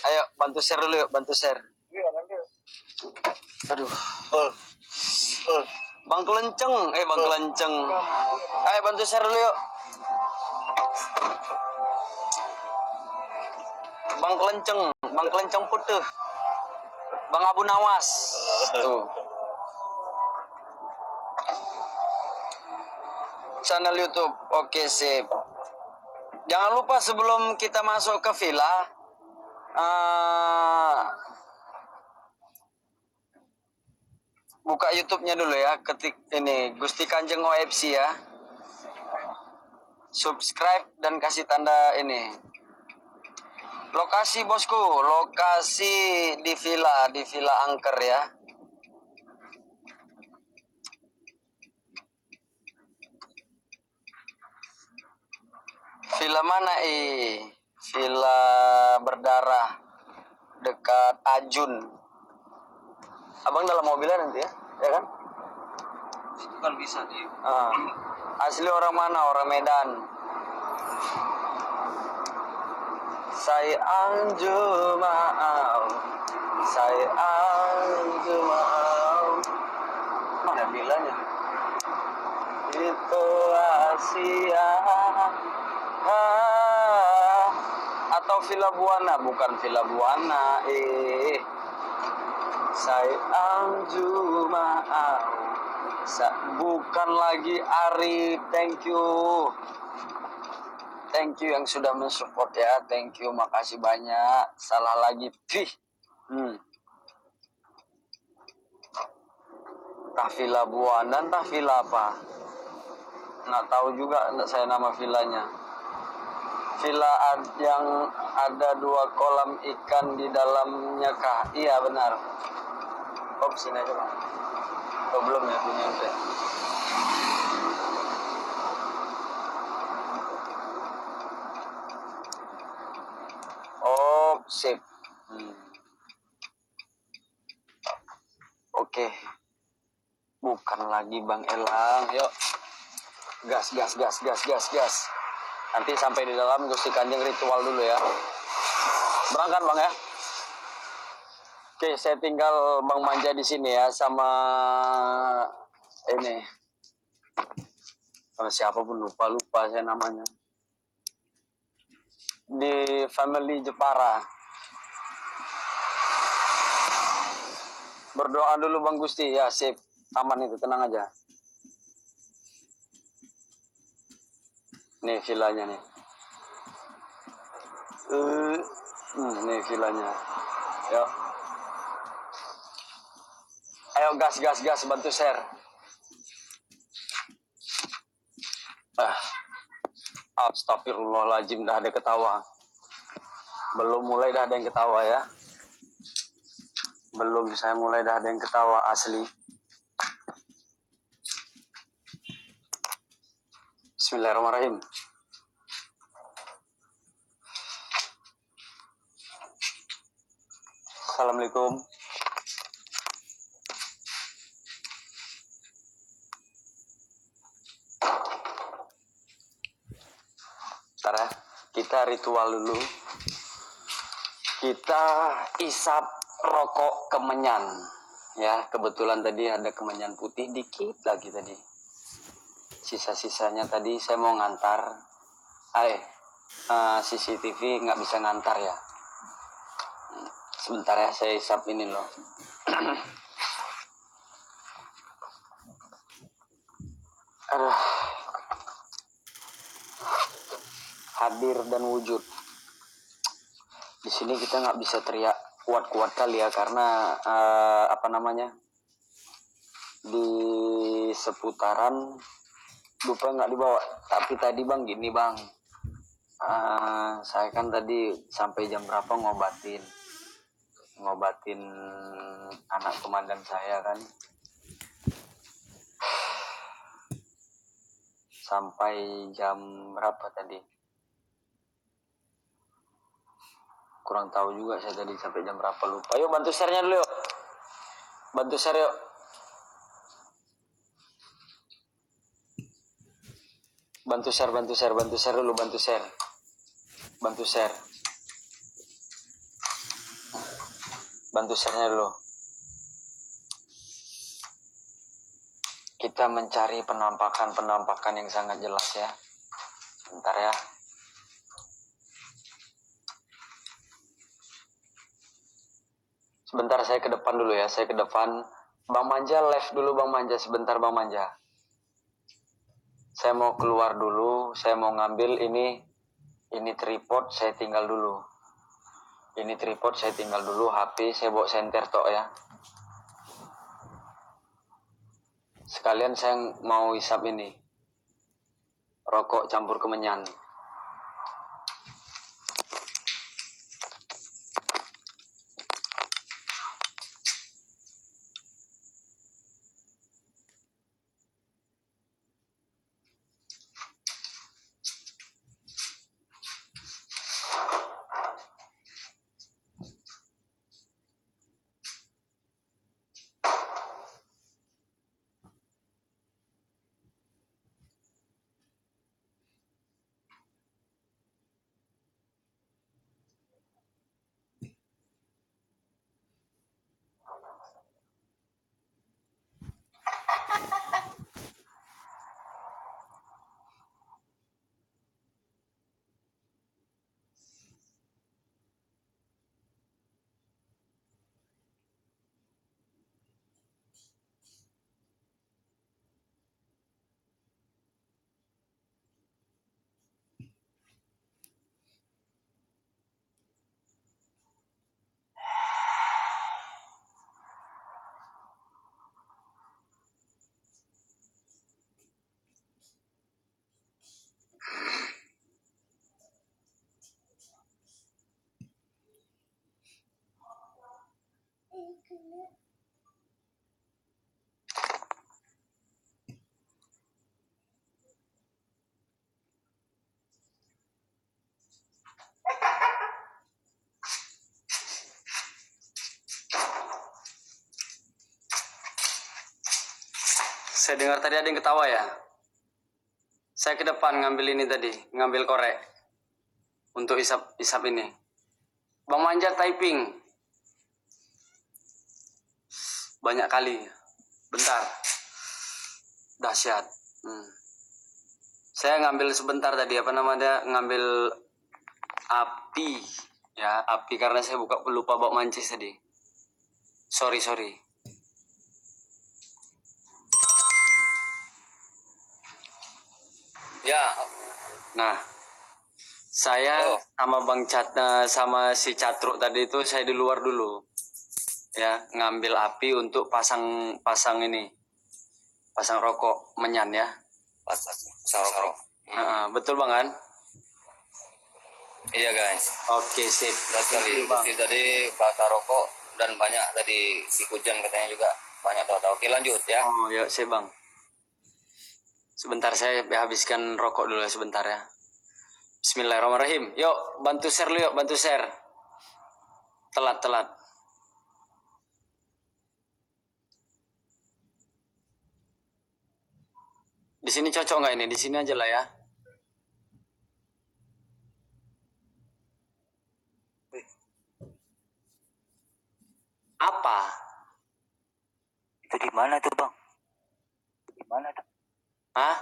Ayo bantu share dulu yuk, bantu share. Aduh. Bang Kelenceng, Bang Kelenceng. Ayo bantu share dulu yuk. Bang Kelenceng putih. Bang Abu Nawas. Tuh. Channel YouTube. Oke, sip. Jangan lupa sebelum kita masuk ke villa, buka YouTube-nya dulu ya. Ketik ini Gusti Kanjeng OFC ya. Subscribe dan kasih tanda ini. Lokasi bosku, lokasi di villa angker ya. Villa mana Villa berdarah dekat Ajun. Abang dalam mobilnya nanti ya kan? Itu kan bisa di. Asli orang mana? Orang Medan. Saya anjumaau, mana villanya? Itu Asia. Atau Villa Buana, bukan Villa Buana. Saya anjumaau. Bukan lagi Ari. Thank you yang sudah mensupport ya. Thank you, makasih banyak. Salah lagi Entah Villa Buana, entah villa apa. Nggak tahu juga saya nama villanya. Villa yang ada 2 kolam ikan di dalamnya kah? Iya benar. Sini aja bang. Belum ya punya saya. Sip. Oke. Bukan lagi Bang Elang. Yuk. Gas. Nanti sampai di dalam Gusti Kanjeng ritual dulu ya. Berangkat Bang ya. Oke, saya tinggal Bang Manja di sini ya sama ini. Sama siapa pun lupa saya namanya. Di family Jepara. Berdoa dulu Bang Gusti ya, sip. Aman itu, tenang aja. Nih villanya nih. Nih villanya. Yuk. Ayo gas bantu share. Astagfirullahaladzim, dah ada ketawa. Belum mulai dah ada yang ketawa ya. Belum saya mulai dah ada yang ketawa asli. Bismillahirrahmanirrahim. Assalamualaikum. Bentar ya, kita ritual dulu. Kita isap rokok kemenyan. Ya, kebetulan tadi ada kemenyan putih dikit lagi tadi. Sisa-sisanya tadi saya mau ngantar. CCTV nggak bisa ngantar ya. Sebentar ya, saya isap ini loh. Aduh. Hadir dan wujud. Di sini kita nggak bisa teriak kuat-kuat kali ya karena di seputaran lupa nggak dibawa. Tapi tadi bang gini bang, saya kan tadi sampai jam berapa ngobatin anak komandan saya kan, sampai jam berapa tadi? Kurang tahu juga saya tadi sampai jam berapa, lupa. Ayo bantu share-nya dulu yuk. Bantu share yuk. Bantu share dulu, bantu share. bantu share-nya dulu. Kita mencari penampakan yang sangat jelas ya. Bentar ya. Sebentar, saya ke depan dulu ya. Saya ke depan. Bang Manja live dulu, Bang Manja. Sebentar, Bang Manja. Saya mau keluar dulu. Saya mau ngambil ini tripod. Saya tinggal dulu. Ini tripod saya tinggal dulu. HP saya bawa senter tok ya. Sekalian saya mau hisap ini. Rokok campur kemenyan. Saya dengar tadi ada yang ketawa ya. Saya ke depan ngambil ini tadi, ngambil korek untuk isap ini. Bang Manja typing banyak kali. Bentar. Dahsyat. Saya ngambil sebentar tadi, apa namanya, ngambil api ya, api karena saya lupa bawa mancis tadi. Sorry. Ya. Nah, saya sama Bang sama si Catruk tadi itu saya di luar dulu. Ya, ngambil api untuk pasang ini. Pasang rokok menyan ya. Pasang rokok. Betul Bang kan? Iya guys. Oke, sip. Sekali. Tadi bakar rokok dan banyak tadi di hujan katanya juga banyak tahu-tahu. Oke lanjut ya. Oh ya, sip Bang. Sebentar saya habiskan rokok dulu ya, sebentar ya. Bismillahirrahmanirrahim. Yuk, bantu share lu yuk, bantu share. Telat. Di sini cocok nggak ini? Di sini aja lah ya. Apa? Itu di mana tuh bang? Di mana tuh? Hah?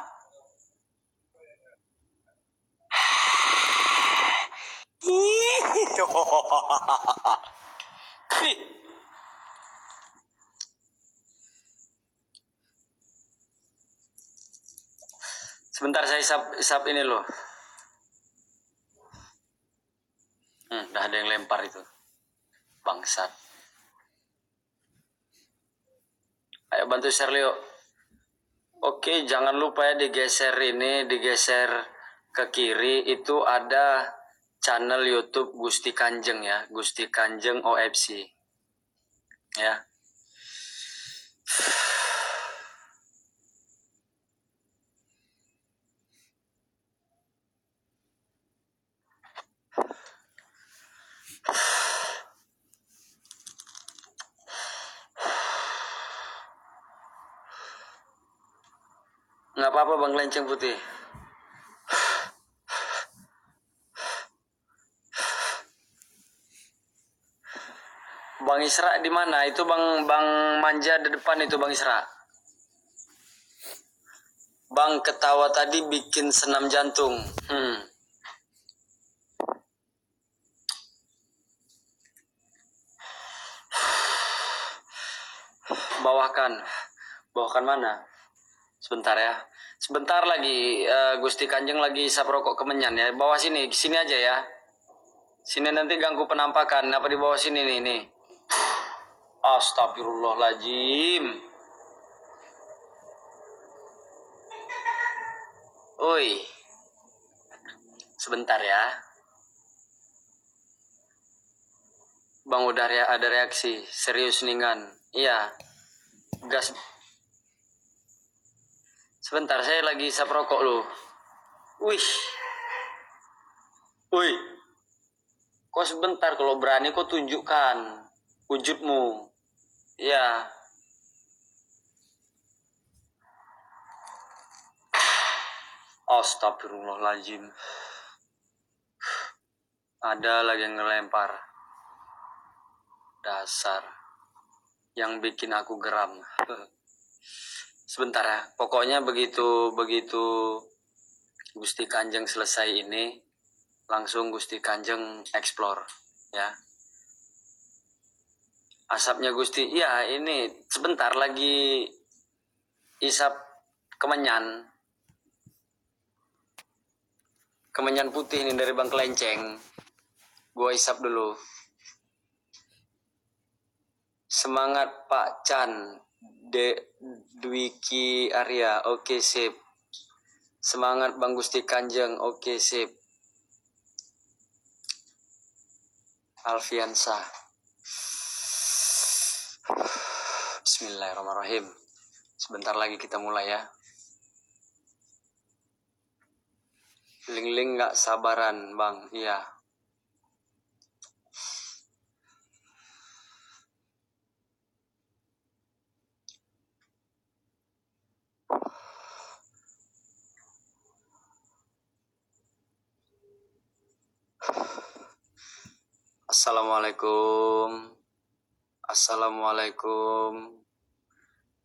Sebentar saya isap ini loh. Udah ada yang lempar itu. Bangsat. Ayo bantu share yuk. Oke, jangan lupa ya digeser ke kiri, itu ada channel YouTube Gusti Kanjeng ya, Gusti Kanjeng OFC. Ya. Nggak apa-apa Bang Lenceng Putih. Bang Isra di mana? Itu Bang Manja di depan itu Bang Isra. Bang ketawa tadi bikin senam jantung. Bawahkan. Bawahkan mana? Sebentar ya. Sebentar lagi Gusti Kanjeng lagi isap rokok kemenyan ya. Bawah sini aja ya. Sini nanti ganggu penampakan. Apa di bawah sini nih. Astagfirullahaladzim. Oi. Sebentar ya. Bang udah ada reaksi. Serius ningan. Iya. Gas. Sebentar, saya lagi isap rokok loh. Wih. Kok sebentar, kalau berani kok tunjukkan wujudmu. Ya. Astagfirullahaladzim. Ada lagi yang ngelempar. Dasar. Yang bikin aku geram. Sebentar ya. Pokoknya begitu Gusti Kanjeng selesai ini, langsung Gusti Kanjeng explore ya. Asapnya Gusti, ya ini sebentar lagi isap kemenyan putih ini dari Bang Kelenceng. Gua isap dulu. Semangat Pak Chan, Dwiki Arya, oke sip. Semangat Bang Gusti Kanjeng, oke sip. Alfiansa. Bismillahirrahmanirrahim. Sebentar lagi kita mulai ya. Ling-ling gak sabaran Bang, iya.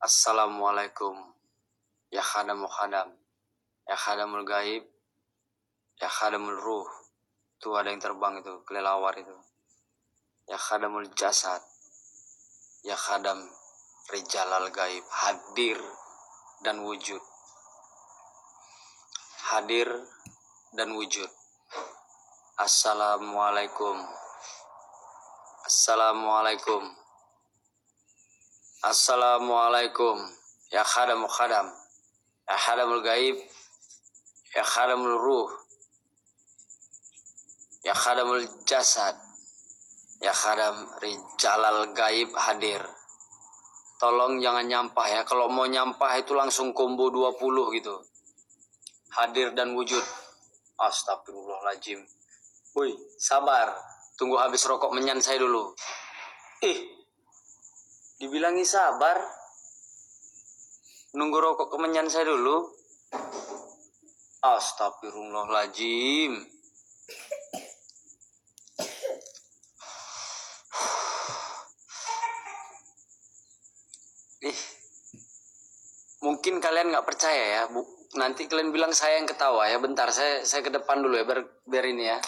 Assalamualaikum. Ya khadamul khadam. Ya khadamul gaib. Ya khadamul ruh. Tuh ada yang terbang itu, kelelawar itu. Ya khadamul jasad. Ya khadam rijalal gaib. Hadir dan wujud. Hadir dan wujud. Assalamualaikum. Ya khadamul khadam. Ya khadamul gaib. Ya khadamul ruh. Ya khadamul jasad. Ya khadam rijalal gaib hadir. Tolong jangan nyampah ya. Kalau mau nyampah itu langsung combo 20 gitu. Hadir dan wujud. Astagfirullahaladzim. Woi, sabar. Tunggu habis rokok menyan saya dulu. Dibilangi sabar. Nunggu rokok kemenyan saya dulu. Astagfirullahaladzim. Mungkin kalian nggak percaya ya, Bu. Nanti kalian bilang saya yang ketawa ya. Bentar, saya ke depan dulu ya, biar ini ya.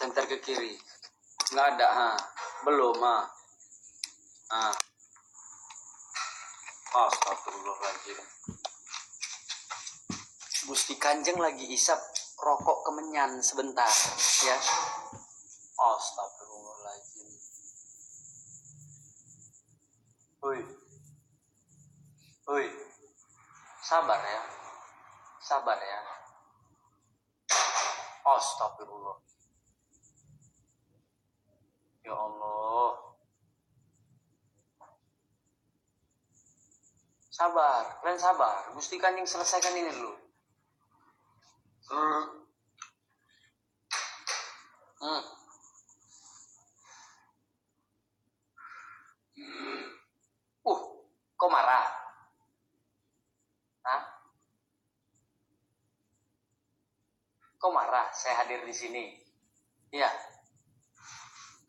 Senter ke kiri. Nggak ada, ha. Belum, ha. Astagfirullahaladzim. Gusti Kanjeng lagi isap rokok kemenyan sebentar, ya. Astagfirullahaladzim. Woi. Sabar ya. Astagfirullah. Ya Allah. Sabar, kalian sabar. Gusti Kanjeng selesaikan ini dulu. Kok marah? Hah? Kok marah? Saya hadir di sini. Iya.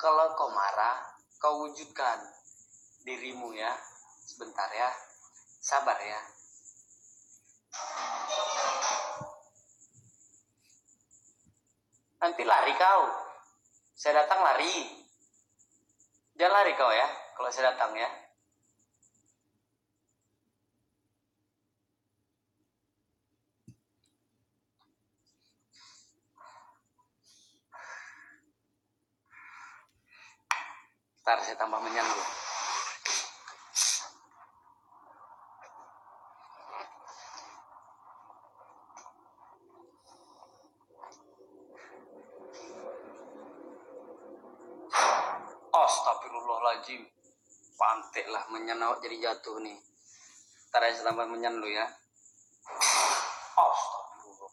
Kalau kau marah, kau wujudkan dirimu ya. Sebentar ya. Sabar ya. Nanti lari kau. Saya datang lari. Jangan lari kau ya, kalau saya datang ya. Ntar saya tambah menyan dulu. Astagfirullahaladzim. Pantek lah menyan awak jadi jatuh nih. Ntar saya tambah menyan dulu ya. Astagfirullah.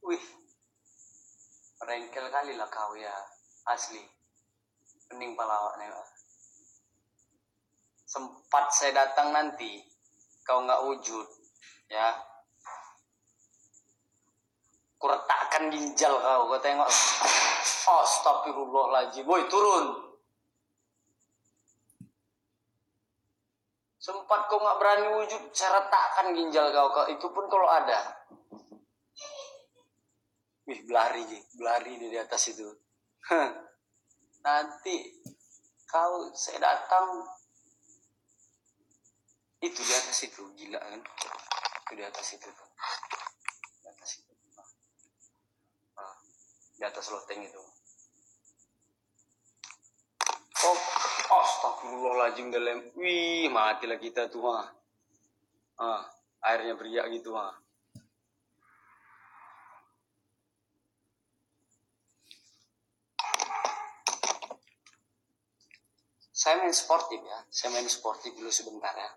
Wih. Merengkel kali lah kau ya. Asli. Pening pala awaknya. Sempat saya datang nanti. Kau nggak wujud. Ya. Kuretakkan ginjal kau tengok. Astagfirullahaladzim. Woi, turun. Sempat kau nggak berani wujud, saya retakkan ginjal kau. Itu pun kalau ada. Wih, belari di atas itu. Nanti kau saya datang. Itu di atas itu, gila kan? Itu di atas itu tuh. Di atas itu. Di atas loteng itu. Oh, astagfirullahaladzim dalam. Wih, matilah kita tuh mah. Airnya beriak gitu mah. Saya main sportif ya. Saya main sportif dulu sebentar ya.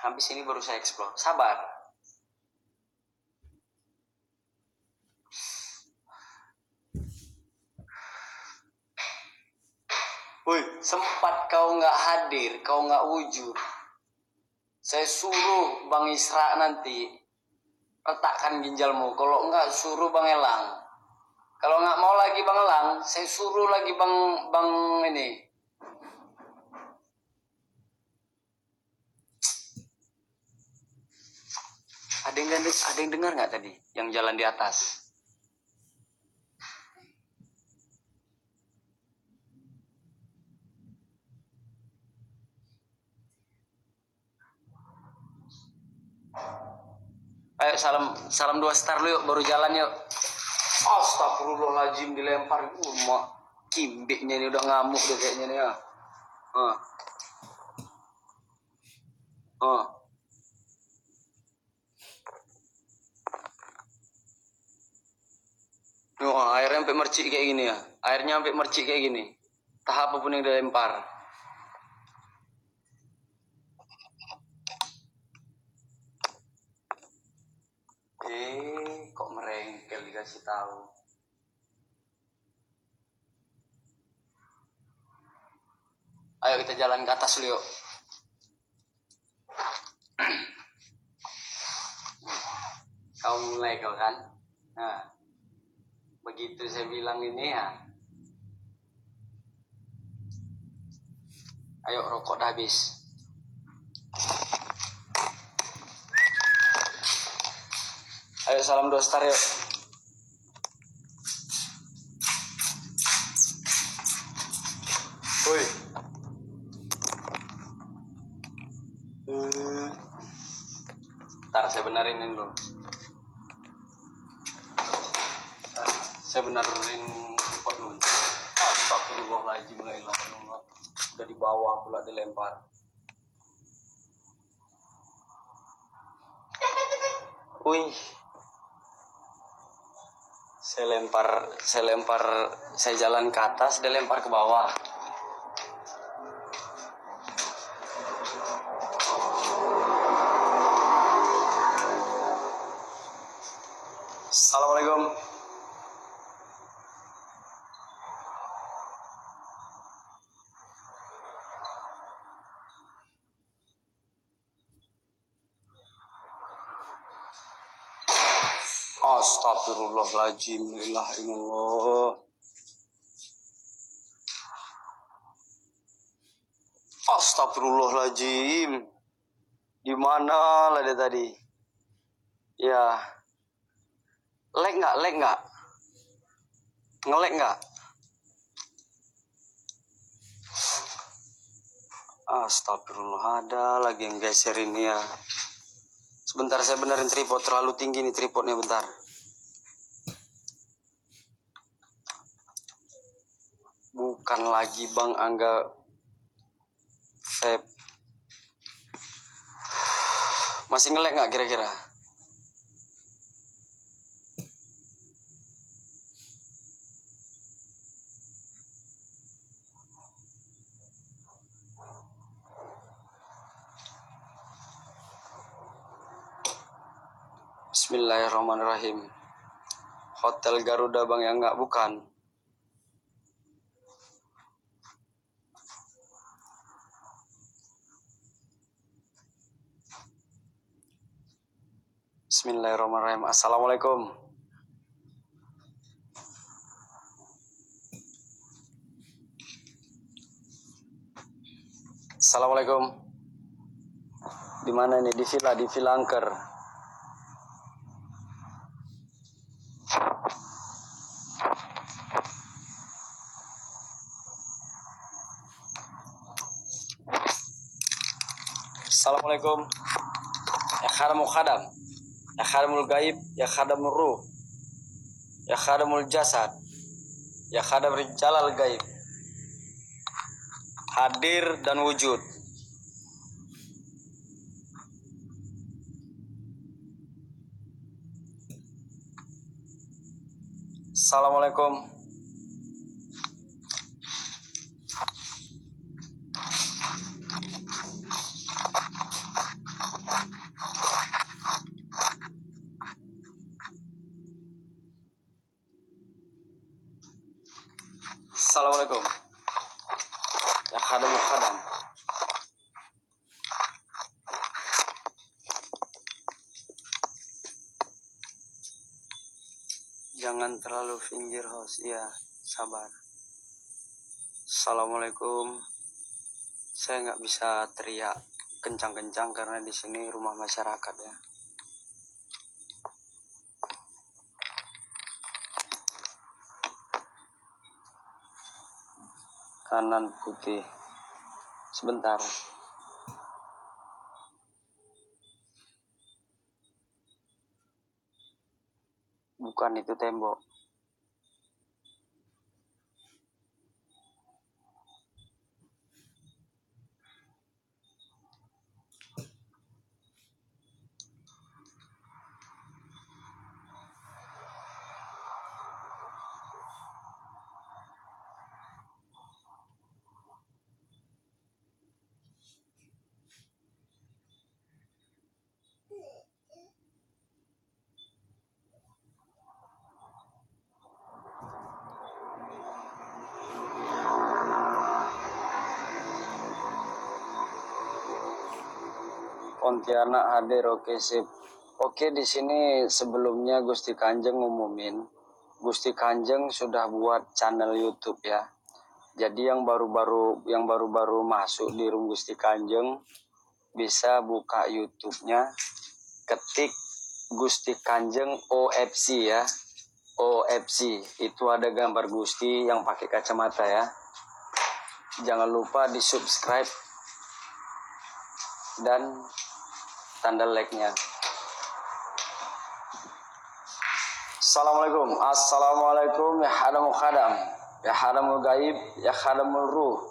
Habis ini baru saya explore. Sabar. Woi, sempat kau nggak hadir, kau nggak wujud. Saya suruh Bang Isra nanti letakkan ginjalmu. Kalau enggak suruh Bang Elang. Kalau nggak mau lagi Bang Elang, saya suruh lagi Bang ini. Ada yang dengar nggak tadi? Yang jalan di atas. Ayo salam 2 star lu yuk, baru jalan yuk. Astagfirullahaladzim, dilempar. Mak kimbiknya ini udah ngamuk deh kayaknya nih ya. Airnya sampai mercik kayak gini ya. Airnya sampai mercik kayak gini. Tahap apapun yang dilempar. Kok merengkel dikasih tahu. Ayo kita jalan ke atas dulu yuk. Kau mulai kau kan. Nah, begitu saya bilang ini ya. Ayo rokok dah habis. Ayo salam 2 star yuk. Woi. Ntar saya benerin dulu. Saya benerin repot dulu. Astagfirullahaladzim, la ilaha illallah. Udah dibawa pula dilempar. Wih. Saya jalan ke atas, dia lempar ke bawah. Assalamualaikum. Astagfirullahaladzim. La ilaha illallah. Astagfirullahaladzim. Di mana lah dia tadi? Ya. Lag nggak? Ngelag nggak? Astagfirullah, ada lagi yang geser ini ya. Sebentar saya benerin tripod, terlalu tinggi nih tripodnya, bentar. Bukan lagi Bang Angga vape. Masih ngelag nggak kira-kira? Bismillahirrahmanirrahim. Hotel Garuda Bang, yang nggak, bukan. Bismillahirrahmanirrahim. Assalamualaikum. Assalamualaikum. Di mana ini? Di Villa Angker. Assalamualaikum. Ya khadamul khadam, ya khadamul gaib, ya khadamul ruh, ya khadamul jasad, ya khadam rijalal gaib. Hadir dan wujud. Assalamualaikum. Assalamualaikum. Ya khadamul khadam. Jangan terlalu pinggir host, ya sabar. Assalamualaikum. Saya nggak bisa teriak kencang-kencang karena di sini rumah masyarakat ya. Kanan putih. Sebentar. Bukan, itu tembok. Pontianak hadir, oke sip. Oke, di sini sebelumnya Gusti Kanjeng ngumumin, Gusti Kanjeng sudah buat channel YouTube ya. Jadi yang baru-baru masuk di room Gusti Kanjeng bisa buka YouTube-nya, ketik Gusti Kanjeng OFC ya. OFC itu ada gambar Gusti yang pakai kacamata ya. Jangan lupa di subscribe dan tanda like-nya. Assalamualaikum. Assalamualaikum ya khadamul khadam, ya khadamul gaib, ya khadamul ruh,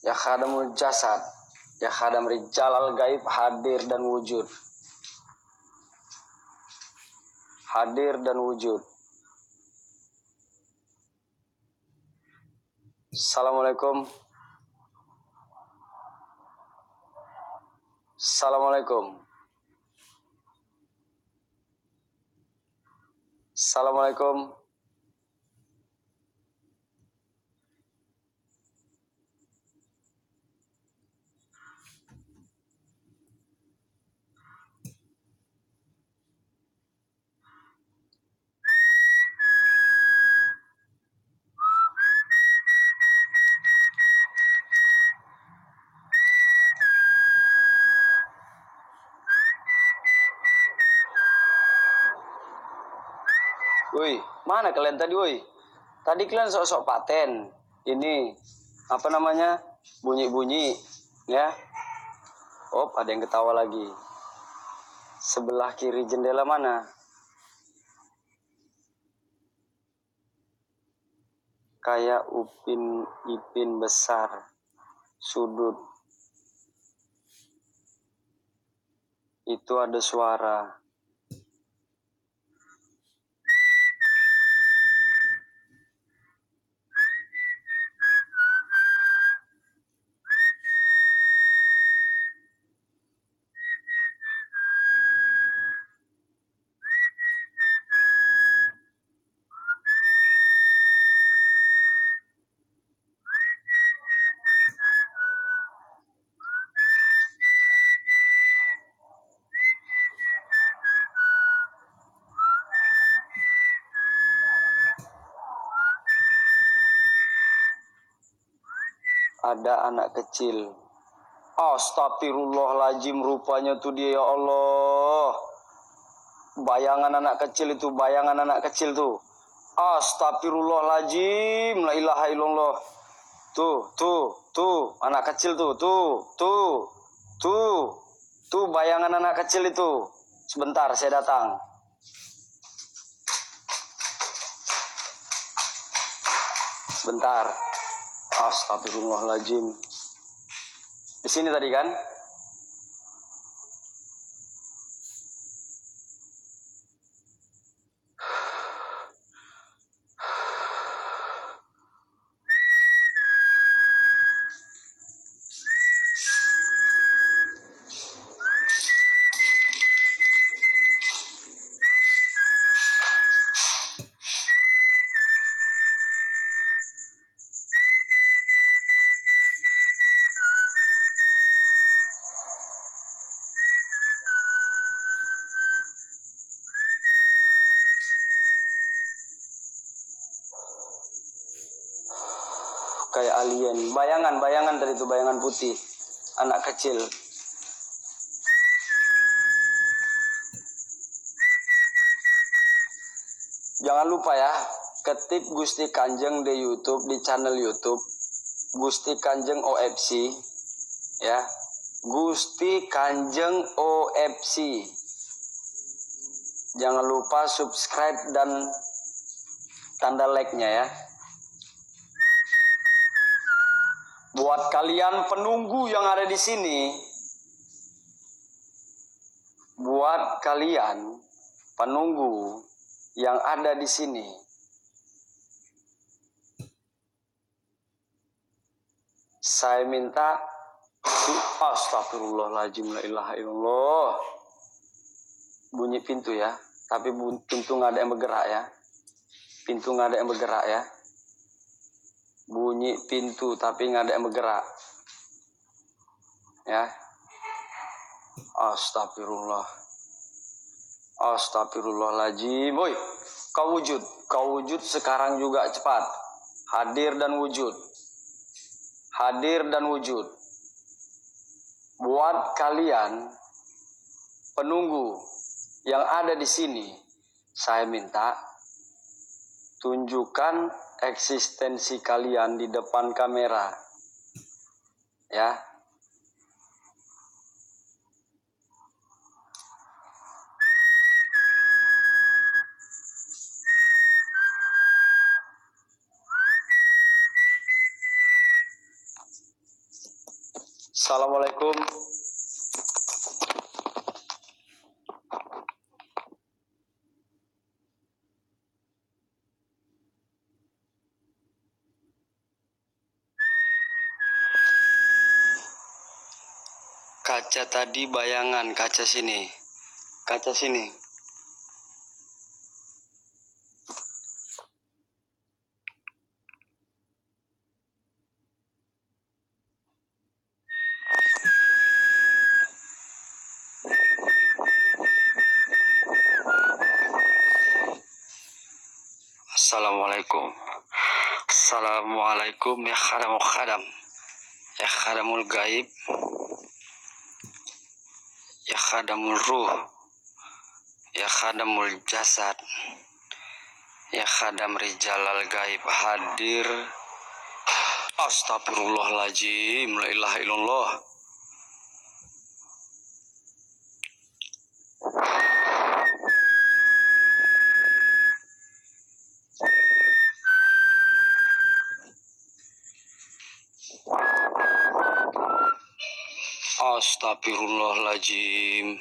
ya khadamul jasad, ya khadam rijalal gaib. Hadir dan wujud. Hadir dan wujud. Assalamualaikum. Assalamualaikum. Assalamualaikum. Woi, mana kalian tadi woi? Tadi kalian sok-sok paten. Ini apa namanya? Bunyi-bunyi ya. Oh, ada yang ketawa lagi. Sebelah kiri jendela mana? Kayak Upin Ipin besar. Sudut. Itu ada suara. Ada anak kecil. Astagfirullahaladzim, rupanya tuh dia, ya Allah. Bayangan anak kecil itu, bayangan anak kecil tuh. Astagfirullahaladzim, la ilaha illallah. Tuh, anak kecil tuh, bayangan anak kecil itu. Sebentar, saya datang. Sebentar. Astagfirullahaladzim. Di sini tadi kan? Kayak alien, bayangan dari itu, bayangan putih, anak kecil. Jangan lupa ya, ketik Gusti Kanjeng di YouTube, di channel YouTube Gusti Kanjeng OFC ya, Gusti Kanjeng OFC. Jangan lupa subscribe dan tanda like-nya ya. Buat kalian penunggu yang ada di sini, buat kalian penunggu yang ada di sini, saya minta astagfirullahaladzim, la ilaha illallah. Bunyi pintu ya, tapi pintu nggak ada yang bergerak ya. Pintu nggak ada yang bergerak ya. Bunyi pintu tapi nggak ada yang bergerak ya. Astagfirullahaladzim. Woi, kau wujud sekarang juga, cepat hadir dan wujud, buat kalian penunggu yang ada di sini. Saya minta tunjukkan eksistensi kalian di depan kamera ya. Assalamualaikum. Kaca tadi bayangan, kaca sini. Assalamualaikum ya khadam, ya khadamul gaib, ya khadamul ruh, ya khadamul jasad, Ya khadam rijalal gaib hadir. Astagfirullahaladzim, la ilaha illallah. Astagfirullahaladzim.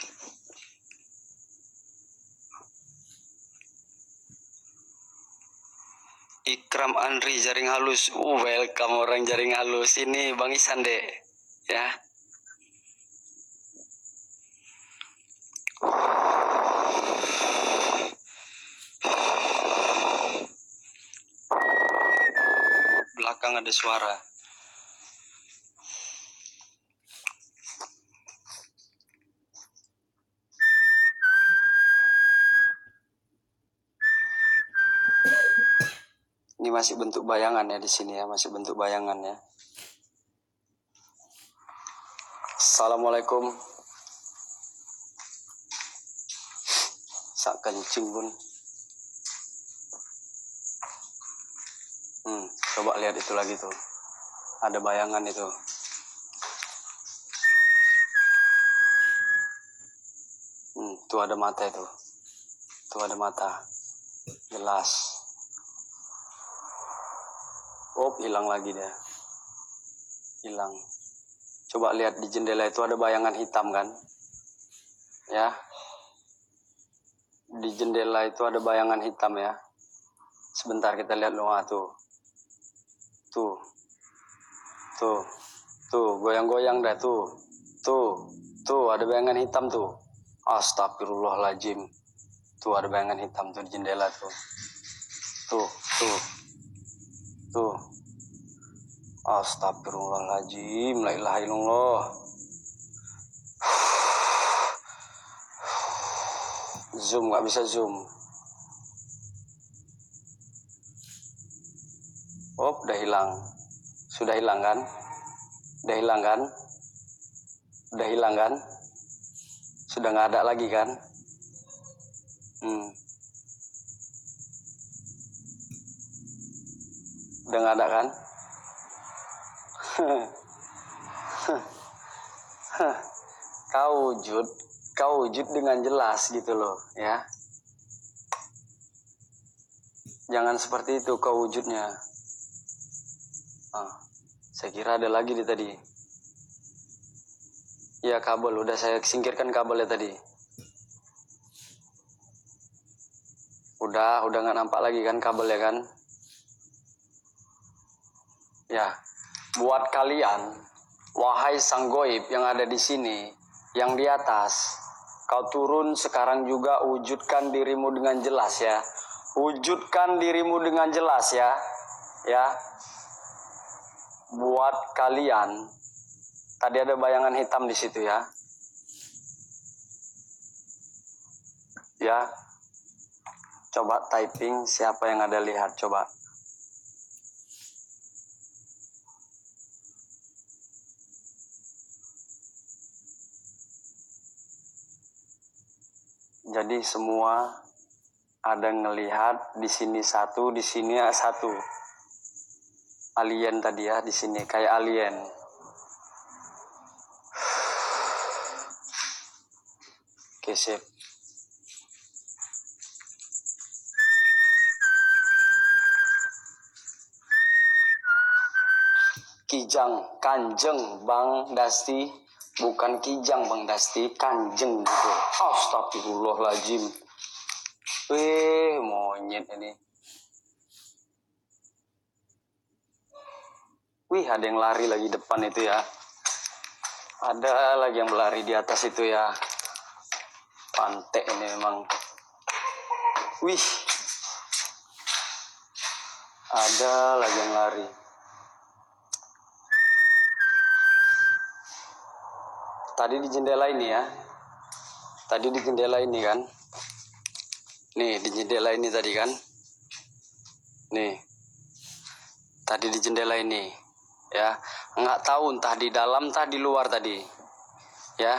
Ikram Andri jaring halus. Welcome orang jaring halus. Ini Bang Isan deh. Ya. Belakang ada suara. Ini masih bentuk bayangan ya di sini ya, masih bentuk bayangan ya. Assalamualaikum. Sak kencing pun. Coba lihat itu lagi tuh. Ada bayangan itu. Tuh ada mata itu. Tuh ada mata. Jelas. Hilang lagi dia. Hilang. Coba lihat di jendela itu ada bayangan hitam kan? Ya. Di jendela itu ada bayangan hitam ya. Sebentar kita lihat loh, tuh. Tuh, goyang-goyang dah tuh. Tuh ada bayangan hitam tuh. Astagfirullahaladzim. Tuh ada bayangan hitam tuh di jendela tuh. Tuh. Astagfirullahaladzim, la ilaha illallah. Zoom, nggak bisa zoom. Udah hilang. Sudah hilang kan? Udah hilang kan? Udah hilang kan? Sudah nggak ada lagi kan? Udah nggak ada kan? Kau wujud dengan jelas gitu loh ya. Jangan seperti itu kau wujudnya. Saya kira ada lagi di tadi. Ya kabel, udah saya singkirkan kabelnya tadi. Udah nggak nampak lagi kan kabelnya kan? Ya, buat kalian, wahai sang goib yang ada di sini, yang di atas, kau turun sekarang juga wujudkan dirimu dengan jelas ya. Wujudkan dirimu dengan jelas ya. Ya. Buat kalian, tadi ada bayangan hitam di situ ya. Ya. Coba typing siapa yang ada lihat coba. Jadi semua ada ngelihat di sini satu, di sini satu. Alien tadi ya, di sini kayak alien. Oke, sip. Kijang, Kanjeng, Bang Dasti. Bukan Kijang, Bang Dasti, Kanjeng gitu. Astagfirullahaladzim. Monyet ini. Ada yang lari lagi depan itu ya. Ada lagi yang berlari di atas itu ya. Pantek ini memang. Ada lagi yang lari. Tadi di jendela ini ya. Tadi di jendela ini kan. Nih di jendela ini tadi kan. Nih. Tadi di jendela ini. Ya. Nggak tahu entah di dalam entah di luar tadi. Ya.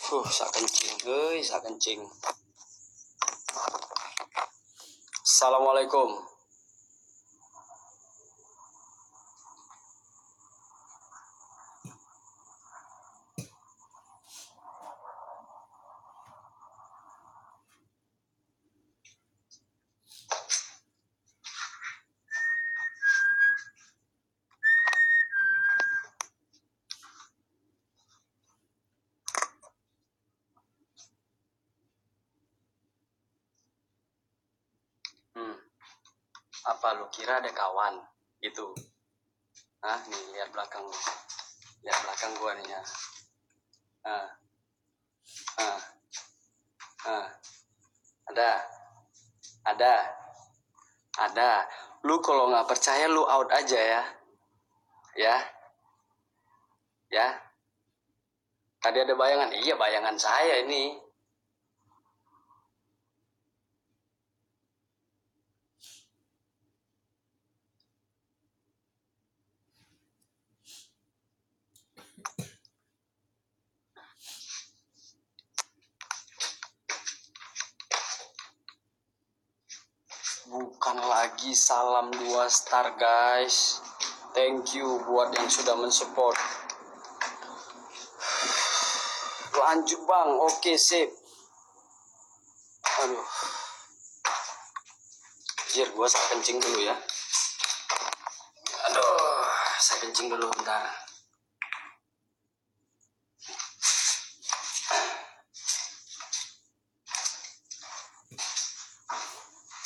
Sak kencing, sak kencing. Assalamualaikum. Apa lu kira ada kawan gitu? Nih lihat belakang gua nih ya. Ada. Lu kalau nggak percaya lu out aja ya. Tadi ada bayangan, iya bayangan saya ini. Bukan lagi salam 2 star guys. Thank you buat yang sudah mensupport. Lanjut bang, oke sip. Aduh. Jir, gua saya kencing dulu ya. Saya kencing dulu bentar.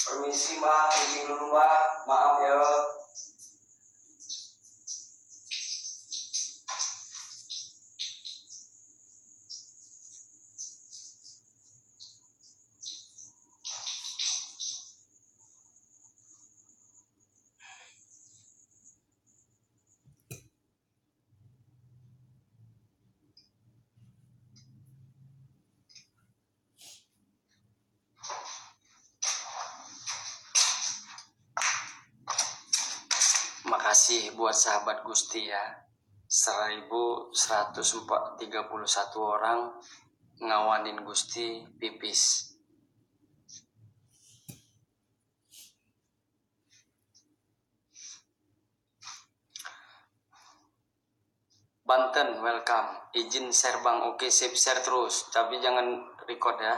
Permisi mbak, kencing dulu mbak. Maaf ya. Makasih buat sahabat Gusti ya. 1131 orang ngawanin Gusti pipis. Banten, welcome. Izin share bang, oke sip, share terus. Tapi jangan record ya.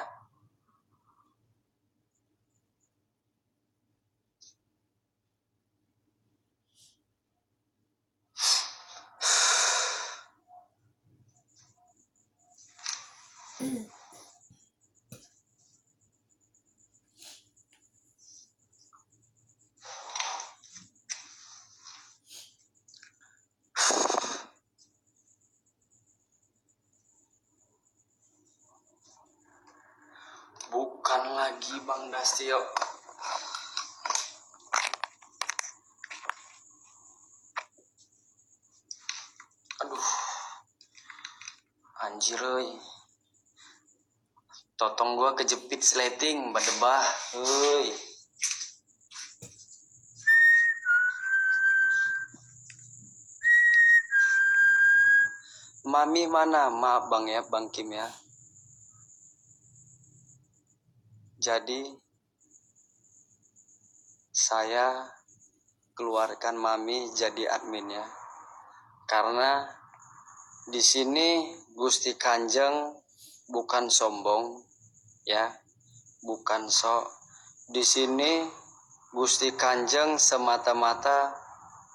Bukan lagi Bang Dastio. Aduh. Anjir euy. Totong gua kejepit sleting badebah euy. Mami mana? Maaf Bang ya, Bang Kim ya. Jadi saya keluarkan Mami jadi admin ya. Karena di sini Gusti Kanjeng bukan sombong ya, bukan sok. Di sini Gusti Kanjeng semata-mata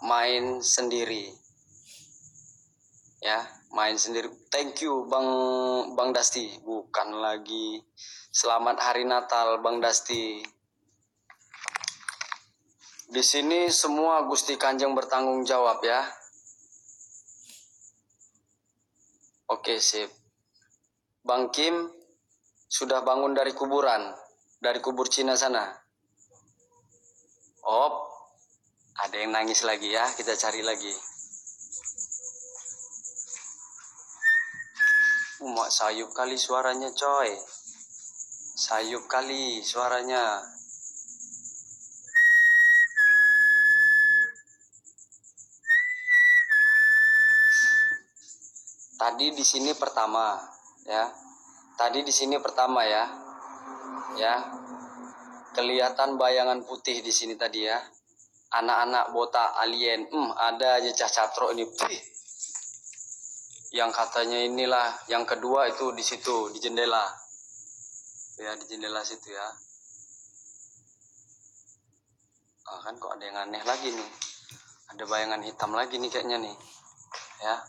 main sendiri. Ya, main sendiri. Thank you Bang Dasti. Bukan lagi. Selamat Hari Natal Bang Dasti. Di sini semua Gusti Kanjeng bertanggung jawab ya. Oke, sip. Bang Kim sudah bangun dari kuburan, dari kubur Cina sana. Ada yang nangis lagi ya, kita cari lagi. Mak sayup kali suaranya coy. Sayup kali suaranya. Tadi di sini pertama ya. Tadi di sini pertama ya. Ya. Kelihatan bayangan putih di sini tadi ya. Anak-anak botak alien. Ada aja Cacatro ini. Yang katanya inilah, yang kedua itu di situ, di jendela. Ya, di jendela situ ya. Kan kok ada yang aneh lagi nih. Ada bayangan hitam lagi nih kayaknya nih. Ya.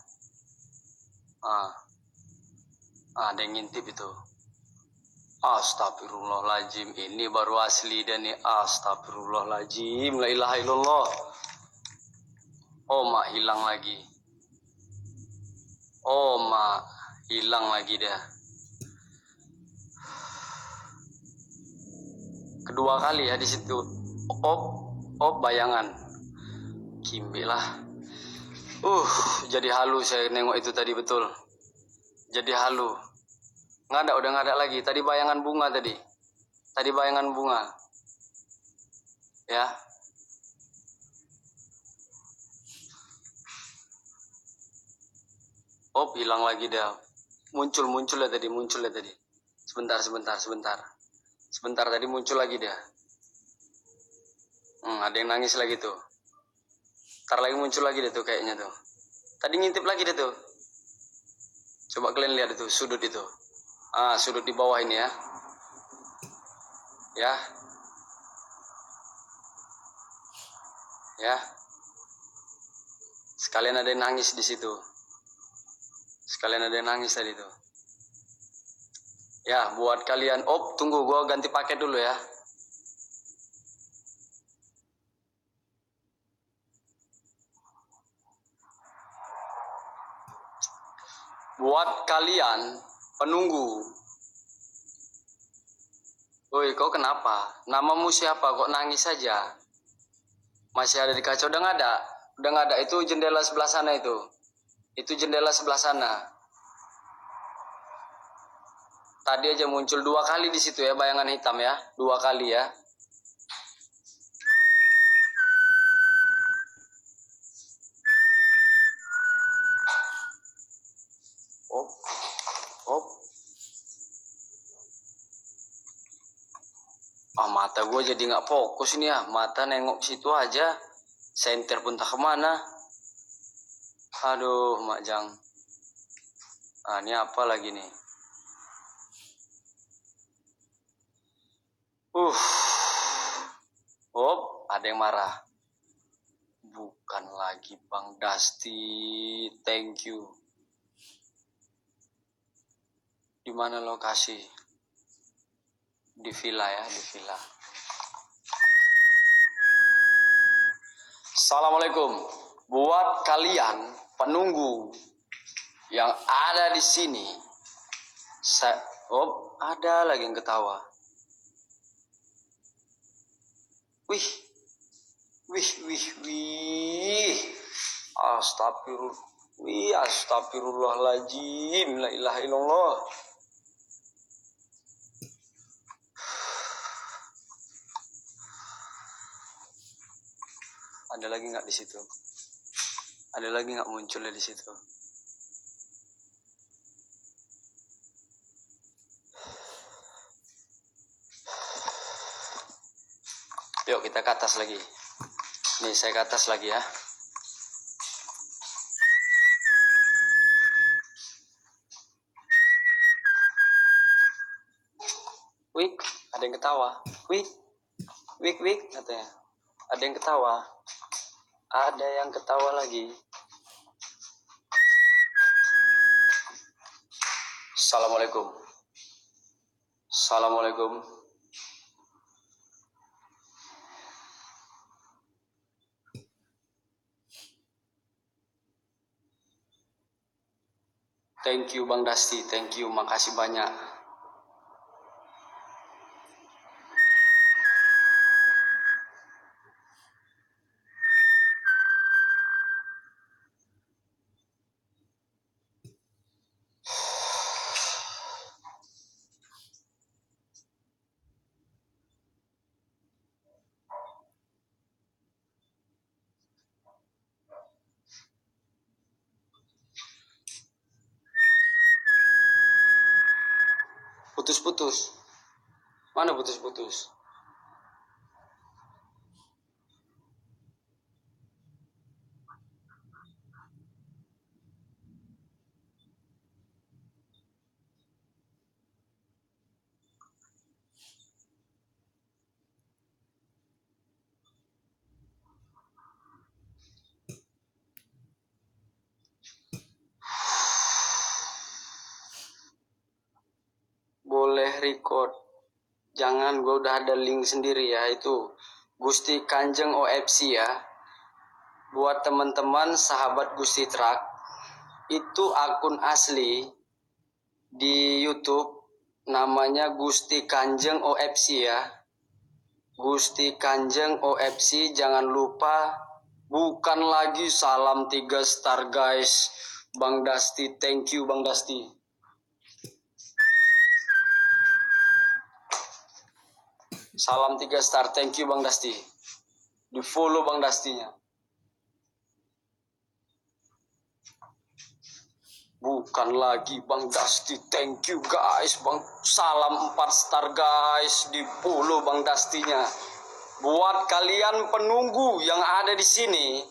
Ada yang ngintip itu. Astagfirullahaladzim, ini baru asli dan nih. Astagfirullahaladzim, la ilaha illallah. Mak hilang lagi. Mak hilang lagi dah. Kedua kali ya di situ. Bayangan. Kimbe lah. Jadi halu saya nengok itu tadi betul. Jadi halu. Udah nggak ada lagi. Tadi bayangan bunga tadi. Tadi bayangan bunga. Ya. Hilang lagi dah. Muncul ya tadi. Sebentar tadi muncul lagi dia. Ada yang nangis lagi tuh. Ntar lagi muncul lagi deh tuh kayaknya tuh. Tadi ngintip lagi deh tuh. Coba kalian lihat itu sudut itu. Sudut di bawah ini ya. Ya. Ya. Sekalian ada yang nangis di situ. Sekalian ada yang nangis tadi tuh. Ya, buat kalian. Tunggu, gua ganti paket dulu ya. Buat kalian penunggu. Woi, kau kenapa? Namamu siapa? Kok nangis saja? Masih ada di kaca? Udah nggak ada? Udah nggak ada. Itu jendela sebelah sana itu. Itu jendela sebelah sana. Tadi aja muncul 2 kali di situ ya, bayangan hitam ya. 2 kali ya. Mata gue jadi nggak fokus nih ya. Mata nengok situ aja. Senter pun tak kemana. Aduh, Mak Jang. Ini apa lagi nih? Ada yang marah. Bukan lagi Bang Dasti. Thank you. Di mana lokasi? Di villa ya, di villa. Assalamualaikum. Buat kalian penunggu yang ada di sini. Ada lagi yang ketawa. Wih. Astagfirullahaladzim. La ilaha illallah. Ada lagi nggak di situ? Ada lagi nggak munculnya di situ? Yuk kita ke atas lagi. Nih saya ke atas lagi ya. Wih, ada yang ketawa. Wih, katanya. Ada yang ketawa. Ada yang ketawa lagi. Assalamualaikum. Thank you Bang Dasti, thank you, makasih banyak. Putus-putus. Mana putus-putus? Boleh record. Jangan, gue udah ada link sendiri ya, itu Gusti Kanjeng OFC ya. Buat teman-teman sahabat Gusti Truck, itu akun asli di YouTube, namanya Gusti Kanjeng OFC ya. Gusti Kanjeng OFC, jangan lupa. Bukan lagi salam 3 star guys. Bang Dasti, thank you Bang Dasti. Salam 3 star, thank you Bang Dasti. Di follow Bang Dastinya. Bukan lagi Bang Dasti, thank you guys. Bang, salam 4 star guys. Di follow Bang Dastinya. Buat kalian penunggu yang ada di sini,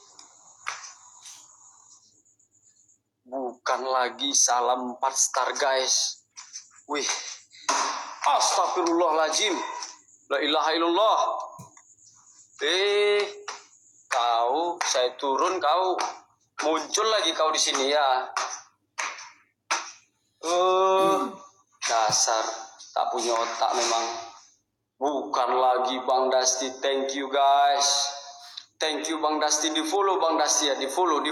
bukan lagi salam 4 star guys. Wih, astagfirullahaladzim. La ilaha illallah. Kau, saya turun, kau muncul lagi kau di sini ya. Dasar tak punya otak memang. Bukan lagi Bang Dasti, thank you guys. Thank you Bang Dasti, di follow Bang Dasti ya, di follow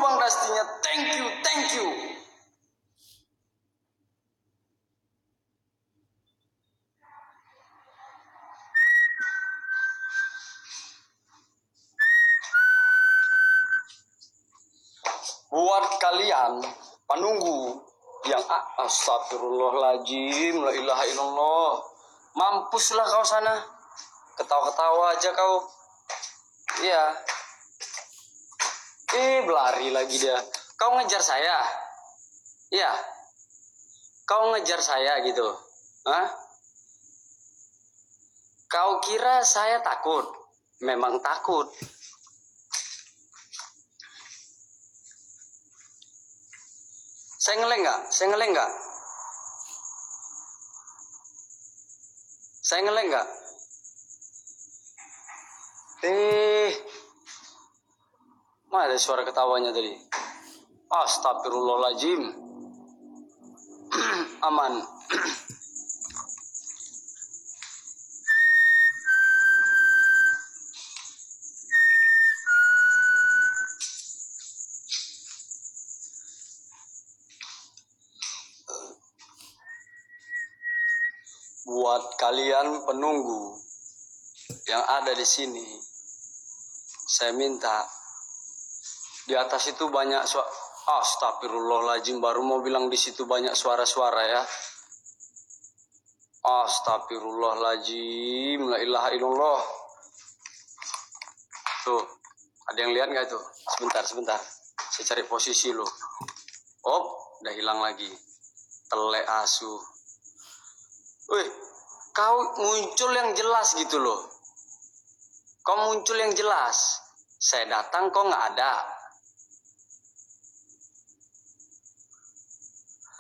Bang Dastinya. Thank you. Buat kalian penunggu yang astagfirullahaladzim, la ilaha illallah. Mampuslah kau sana. Ketawa-ketawa aja kau. Iya. Berlari lagi dia. Kau ngejar saya? Iya. Kau ngejar saya gitu. Hah? Kau kira saya takut? Memang takut. Saya ngeleng nggak? Saya ngeleng nggak? Mana ada suara ketawanya tadi? Astagfirullahaladzim. Aman. Buat kalian penunggu yang ada di sini, saya minta di atas itu banyak suara. Astagfirullahaladzim, baru mau bilang di situ banyak suara-suara ya. Astagfirullahaladzim, la ilaha illallah. Tuh, ada yang lihat nggak itu? Sebentar. Saya cari posisi lo. Udah hilang lagi. Telek asu. Wih, kau muncul yang jelas gitu loh. Kau muncul yang jelas. Saya datang kau nggak ada.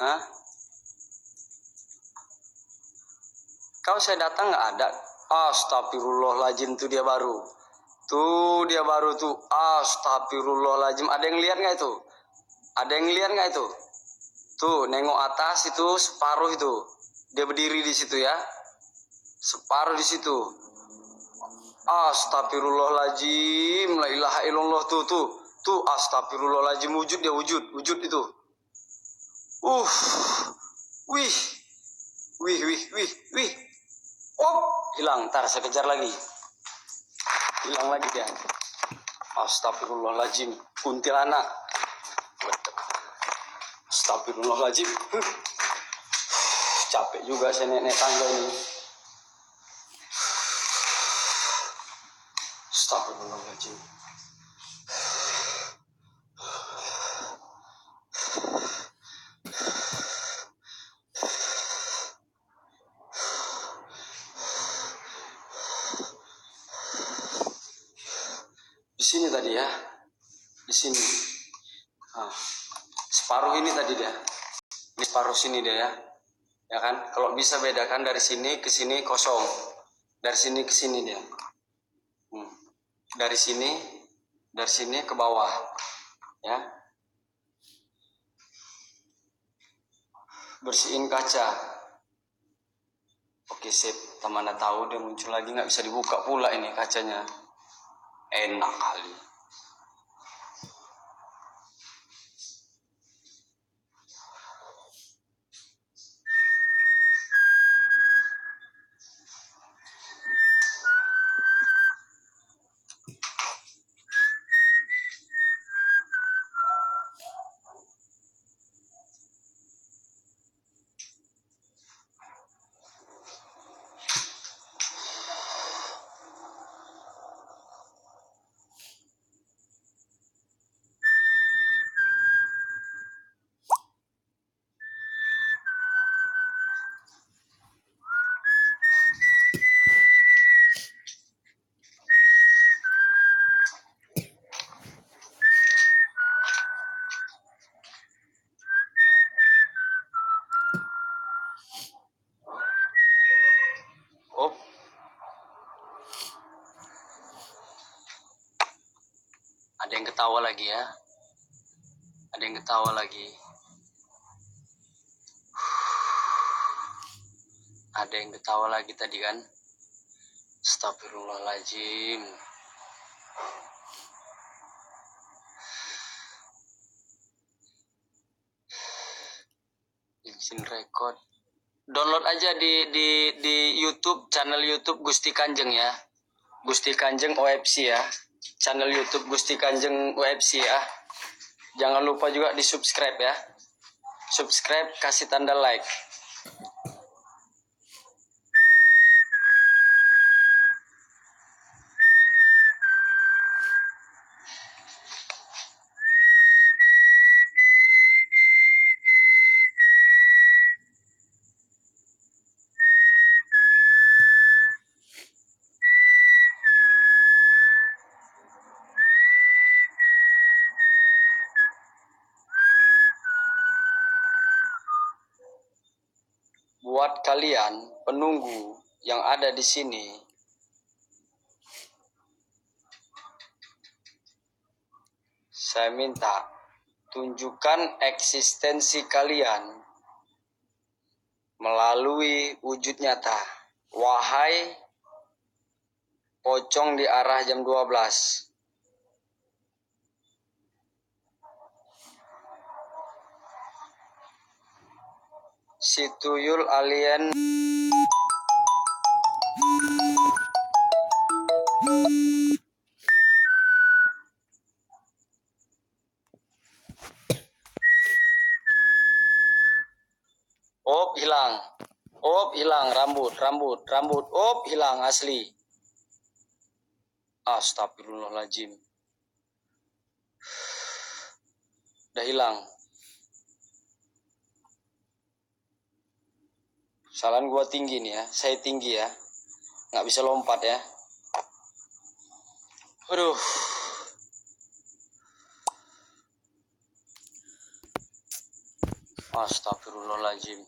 Hah? Kau saya datang nggak ada. Astagfirullahaladzim, tuh dia baru. Astagfirullahaladzim. Ada yang lihat nggak itu? Tuh, nengok atas itu separuh itu. Dia berdiri di situ ya. Separuh di situ. Astagfirullahaladzim, la ilaha illallah. Tuh, astagfirullahaladzim, wujud itu. Wih. Hilang, ntar saya kejar lagi. Hilang lagi dia. Astagfirullahaladzim, kuntilanak. Astagfirullahaladzim. Capek juga saya naik tangga ini. Astagfirullahaladzim. tadi ya, di sini. Nah, separuh ini tadi dia. Ini separuh sini dia ya. Ya kan? Kalau bisa bedakan dari sini ke sini kosong. Dari sini ke sini dia. Dari sini ke bawah. Ya. Bersihin kaca. Oke sip. Mana tahu dia muncul lagi, nggak bisa dibuka pula ini kacanya. Enak kali. Oh, ada yang ketawa lagi ya. Ada yang ketawa lagi. Ada yang ketawa lagi tadi kan. Astagfirullahaladzim. Izin record. Download aja di YouTube, channel YouTube Gusti Kanjeng ya. Gusti Kanjeng OFC ya. Channel YouTube Gusti Kanjeng OFC ya. Jangan lupa juga di subscribe ya. Subscribe, kasih tanda like. Buat kalian penunggu yang ada di sini, saya minta tunjukkan eksistensi kalian melalui wujud nyata. Wahai pocong di arah jam 12. Si tuyul alien hilang. Hilang rambut. Hilang asli. Astagfirullahaladzim. Udah hilang. Kesalahan gua tinggi nih ya. Saya tinggi ya. Nggak bisa lompat ya. Aduh. Astagfirullahaladzim.